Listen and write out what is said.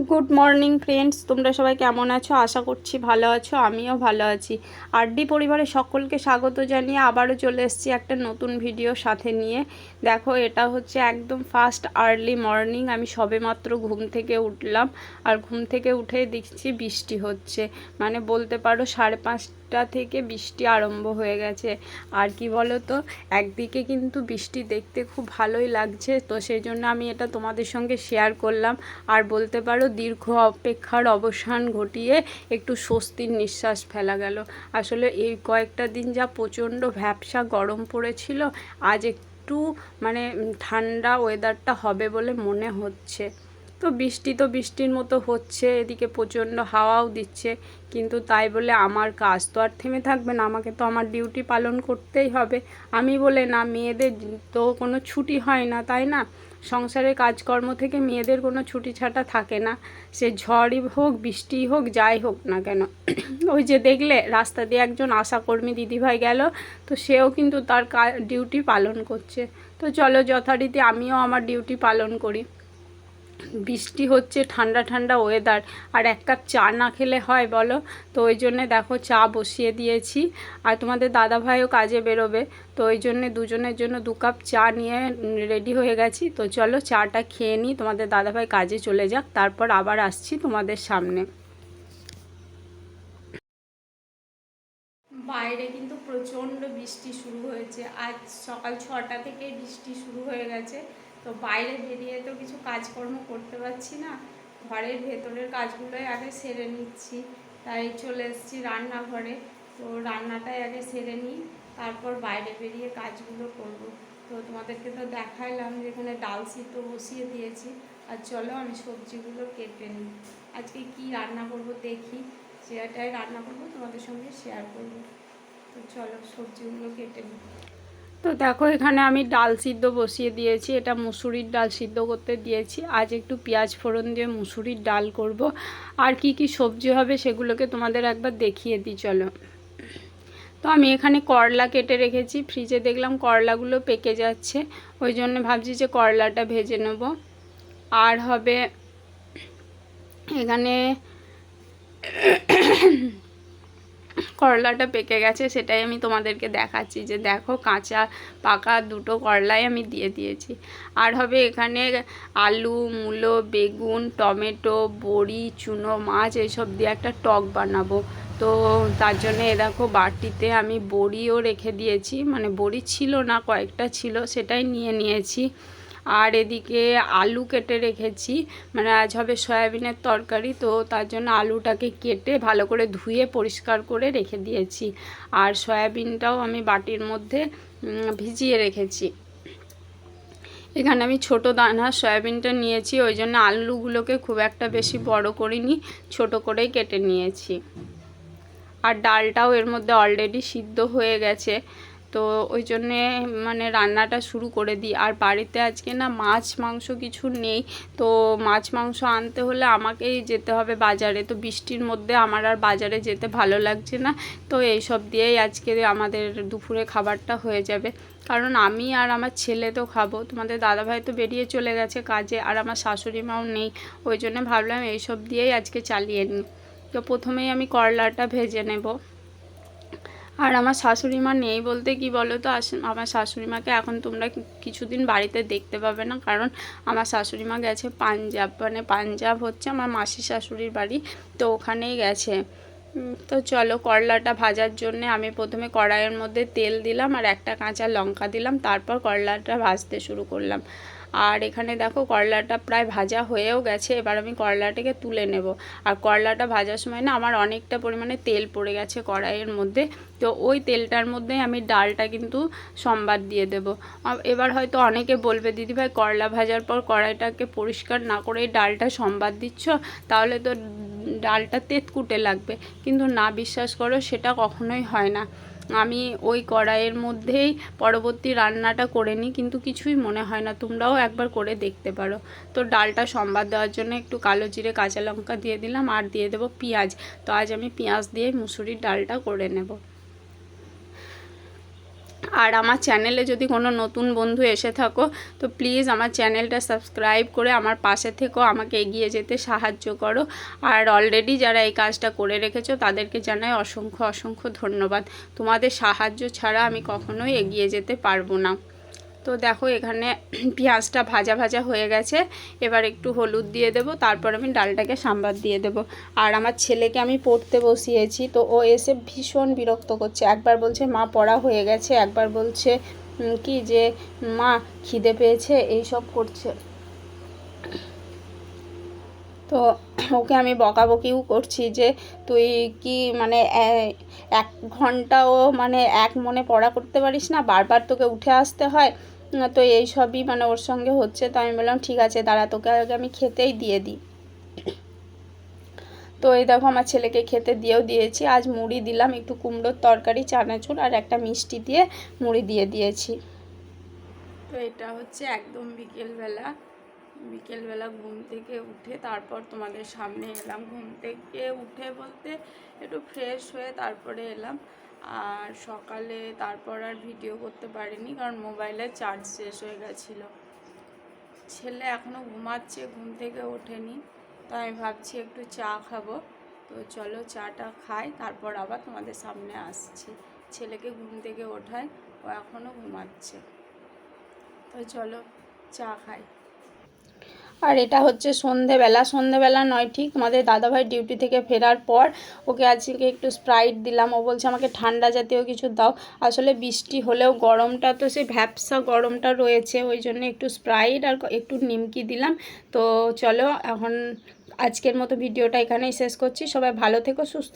Good morning friends, তোমরা সবাই কেমন আছো? আশা করছি ভালো আছো। আমিও ভালো আছি। আরডি পরিবারের সকলকে স্বাগত জানিয়ে আবারও চলে এসেছি একটা নতুন ভিডিও সাথে নিয়ে। দেখো, এটা হচ্ছে একদম ফার্স্ট আর্লি মর্নিং। আমি সবেমাত্র ঘুম থেকে উঠলাম, আর ঘুম থেকে উঠেই দেখছি বৃষ্টি হচ্ছে। মানে বলতে পারো 5:30 থেকে বৃষ্টি আরম্ভ হয়ে গেছে। আর কি বলো তো, একদিকে কিন্তু বৃষ্টি দেখতে খুব ভালোই লাগছে, তো সেই জন্য আমি এটা তোমাদের সঙ্গে শেয়ার করলাম। আর বলতে পারো দীর্ঘ অপেক্ষার অবসান ঘটিয়ে একটু স্বস্তির নিঃশ্বাস ফেলা গেল। আসলে এই কয়েকটা দিন যা প্রচণ্ড ভ্যাপসা গরম পড়েছিল, আজ একটু মানে ঠান্ডা ওয়েদারটা হবে বলে মনে হচ্ছে। তো বৃষ্টি তো বৃষ্টির মতো হচ্ছে, এদিকে প্রচণ্ড হাওয়াও দিচ্ছে, কিন্তু তাই বলে আমার কাজ তো আর থেমে থাকবে না। আমাকে তো আমার ডিউটি পালন করতেই হবে। আমি বলে না, মেয়েদের তো কোনো ছুটি হয় না, তাই না? সংসারের কাজকর্ম থেকে মেয়েদের কোনো ছুটি ছাটা থাকে না, সে ঝড়ই হোক বৃষ্টিই হোক যাই হোক না কেন। ওই যে দেখলে রাস্তা দিয়ে একজন আশাকর্মী দিদিভাই গেল, তো সেও কিন্তু তার ডিউটি পালন করছে। তো চলো যথারীতি আমিও আমার ডিউটি পালন করি। বৃষ্টি হচ্ছে, ঠান্ডা ঠান্ডা ওয়েদার, আর এক কাপ চা না খেলে হয় বলো? তো ওই জন্যে দেখো চা বসিয়ে দিয়েছি। আর তোমাদের দাদাভাইও কাজে বেরোবে, তো ওই জন্যে দুজনের জন্য 2 কাপ চা নিয়ে রেডি হয়ে গেছি। তো চলো চাটা খেয়ে নিই, তোমাদের দাদাভাই কাজে চলে যাক, তারপর আবার আসছি তোমাদের সামনে। বাইরে কিন্তু প্রচণ্ড বৃষ্টি শুরু হয়েছে। আজ সকাল 6টা থেকে বৃষ্টি শুরু হয়ে গেছে। তো বাইরে বেরিয়ে তো কিছু কাজকর্ম করতে পারছি না, ঘরের ভেতরের কাজগুলোই আগে সেরে নিচ্ছি। তাই চলে এসেছি রান্নাঘরে। তো রান্নাটাই আগে সেরে নিই, তারপর বাইরে বেরিয়ে কাজগুলো করব। তো তোমাদেরকে তো দেখাইলাম যেখানে ডাল সিদ্ধ বসিয়ে দিয়েছি। আর চলো আমি সবজিগুলো কেটে নিই। আজকে কি রান্না করব দেখি, সেটাই রান্না করব, তোমাদের সঙ্গে শেয়ার করব। তো চলো সবজিগুলো কেটে নিই। তো দেখো, এখানে আমি ডাল সিদ্ধ বসিয়ে দিয়েছি। এটা মুসুরির ডাল সিদ্ধ করতে দিয়েছি। আজ একটু পেঁয়াজ ফোড়ন দিয়ে মুসুরির ডাল করব। আর কি কি সবজি হবে সেগুলোকে তোমাদের একবার দেখিয়ে দিই চলো। তো আমি এখানে করলা কেটে রেখেছি, ফ্রিজে দেখলাম করলাগুলো পেকে যাচ্ছে, ওই জন্য ভাবছি যে করলাটা ভেজে নেব। আর হবে এখানে করলাটা পেকে গেছে, সেটাই আমি তোমাদেরকে দেখাচ্ছি যে দেখো, কাঁচা পাকা দুটো করলাই আমি দিয়ে দিয়েছি। আর হবে এখানে আলু, মূলো, বেগুন, টমেটো, বড়ি, চুনো মাছ এইসব দিয়ে একটা টক বানাবো। তো তার জন্য দেখো বাটিতে আমি বড়িও রেখে দিয়েছি, মানে বড়ি ছিল না, কয়েকটা ছিল, সেটাই নিয়ে নিয়েছি। আর এদিকে আলু কেটে রেখেছি, মানে আজ হবে সয়াবিনের তরকারি, তো তার জন্য আলুটাকে কেটে ভালো করে ধুয়ে পরিষ্কার করে রেখে দিয়েছি। আর সয়াবিনটাও আমি বাটির মধ্যে ভিজিয়ে রেখেছি। এখানে আমি ছোট দানার সয়াবিনটা নিয়েছি, ওই জন্য আলুগুলোকে খুব একটা বেশি বড় করিনি, ছোট করেই কেটে নিয়েছি। আর ডালটাও এর মধ্যে অলরেডি সিদ্ধ হয়ে গেছে, তো ওই জন্যে মানে রান্নাটা শুরু করে দিই। আর বাড়িতে আজকে না মাছ মাংস কিছু নেই, তো মাছ মাংস আনতে হলে আমাকেই যেতে হবে বাজারে। তো বৃষ্টির মধ্যে আমার আর বাজারে যেতে ভালো লাগছে না, তো এই সব দিয়েই আজকে আমাদের দুপুরে খাবারটা হয়ে যাবে। কারণ আমি আর আমার ছেলে তো খাবো, তোমাদের দাদাভাই তো বেরিয়ে চলে গেছে কাজে, আর আমার শাশুড়ি মাও নেই, ওই জন্য ভাবলাম এইসব দিয়েই আজকে চালিয়ে নিই। তো প্রথমেই আমি করলাটা ভেজে নেব। আর আমার শাশুড়ি মা নেই বলতে কি বলো তো, আমার শাশুড়ি মাকে এখন তোমরা কিছুদিন বাড়িতে দেখতে পাবে না, কারণ আমার শাশুড়ি মা গেছে পাঞ্জাব, মানে পাঞ্জাব হচ্ছে আমার মাসি শাশুড়ির বাড়ি, তো ওখানেই গেছে। তো চলো করলাটা ভাজার জন্য আমি প্রথমে কড়াইয়ের মধ্যে তেল দিলাম আর একটা কাঁচা লঙ্কা দিলাম, তারপর করলাটা ভাজতে শুরু করলাম। আর এখানে দেখো করলাটা প্রায় ভাজা হয়েও গেছে, এবার আমি করলাটাকে তুলে নেব। আর করলাটা ভাজার সময় না আমার অনেকটা পরিমাণে তেল পড়ে গেছে কড়াইয়ের মধ্যে, তো ওই তেলটার মধ্যে আমি ডালটা কিন্তু সম্বাদ দিয়ে দেব। এবার হয়তো অনেকে বলবে, দিদিভাই করলা ভাজার পর কড়াইটাকে পরিষ্কার না করেই ডালটা সম্বাদ দিচ্ছ, তাহলে তো ডালটা তেতকুটে লাগবে। কিন্তু না, বিশ্বাস করো সেটা কখনোই হয় না। আমি ওই কড়াইয়ের মধ্যেই পরবর্তী রান্নাটা করে নিই, কিন্তু কিছুই মনে হয় না, তোমরাও একবার করে দেখতে পারো। তো ডালটা সম্বাদ দেওয়ার জন্য একটু কালো জিরে কাঁচা লঙ্কা দিয়ে দিলাম, আর দিয়ে দেবো পেঁয়াজ। তো আজ আমি পেঁয়াজ দিয়ে মুসুরির ডালটা করে নেব। আর আমার চ্যানেলে যদি কোনো নতুন বন্ধু এসে থাকো তো প্লিজ আমার চ্যানেলটা সাবস্ক্রাইব করে আমার পাশে থেকেও আমাকে এগিয়ে যেতে সাহায্য করো। আর অলরেডি যারা এই কাজটা করে রেখেছো তাদেরকে জানাই অসংখ্য অসংখ্য ধন্যবাদ। তোমাদের সাহায্য ছাড়া আমি কখনোই এগিয়ে যেতে পারবো না। তো দেখো এখানে পেঁয়াজটা ভাজা ভাজা হয়ে গেছে, এবার একটু হলুদ দিয়ে দেব, তারপর আমি ডালটাকে সাম্বার দিয়ে দেব। আর আমার ছেলেকে আমি পড়তে বসিয়েছি, তো ও এসে ভীষণ বিরক্ত করছে। একবার বলছে মা পড়া হয়ে গেছে, একবার বলছে কি যে মা খিদে পেয়েছে, এই সব করছে। তো ওকে আমি বকাবকিও করছি যে তুই কি মানে 1 ঘন্টাও মানে এক মনে পড়া করতে পারিস না, বারবার তোকে উঠে আসতে হয়। তো এই সবই মানে ওর সঙ্গে হচ্ছে। তো আমি বললাম ঠিক আছে দাঁড়া, তোকে আগে আমি খেতেই দিয়ে দিই। তো এই দেখো আমার ছেলেকে খেতে দিয়েও দিয়েছি। আজ মুড়ি দিলাম, একটু কুমড়োর তরকারি, চানাচুর আর একটা মিষ্টি দিয়ে মুড়ি দিয়ে দিয়েছি। তো এটা হচ্ছে একদম বিকেলবেলা ঘুম থেকে উঠে তারপর তোমাদের সামনে এলাম। ঘুম থেকে উঠে বলতে একটু ফ্রেশ হয়ে তারপরে এলাম। আর সকালে তারপর আর ভিডিও করতে পারিনি, কারণ মোবাইলে চার্জ শেষ হয়ে গেছিলো। ছেলে এখনও ঘুমাচ্ছে, ঘুম থেকে ওঠেনি। তো আমি ভাবছি একটু চা খাবো। তো চলো চাটা খাই, তারপর আবার তোমাদের সামনে আসছি। ছেলেকে ঘুম থেকে ওঠাই, ও এখনও ঘুমাচ্ছে। তো চলো চা খাই। আর এটা হচ্ছে সন্ধেবেলা নয় ঠিক, তোমাদের দাদাভাই ডিউটি থেকে ফেরার পর ওকে আজকে একটু স্প্রাইট দিলাম। ও বলছে আমাকে ঠান্ডা জাতীয় কিছু দাও। আসলে বৃষ্টি হলেও গরমটা তো সেই ভ্যাপসা গরমটা রয়েছে, ওই জন্য একটু স্প্রাইট আর একটু নিমকি দিলাম। তো চলো এখন আজকের মতো ভিডিওটা এখানেই শেষ করছি। সবাই ভালো থেকো, সুস্থ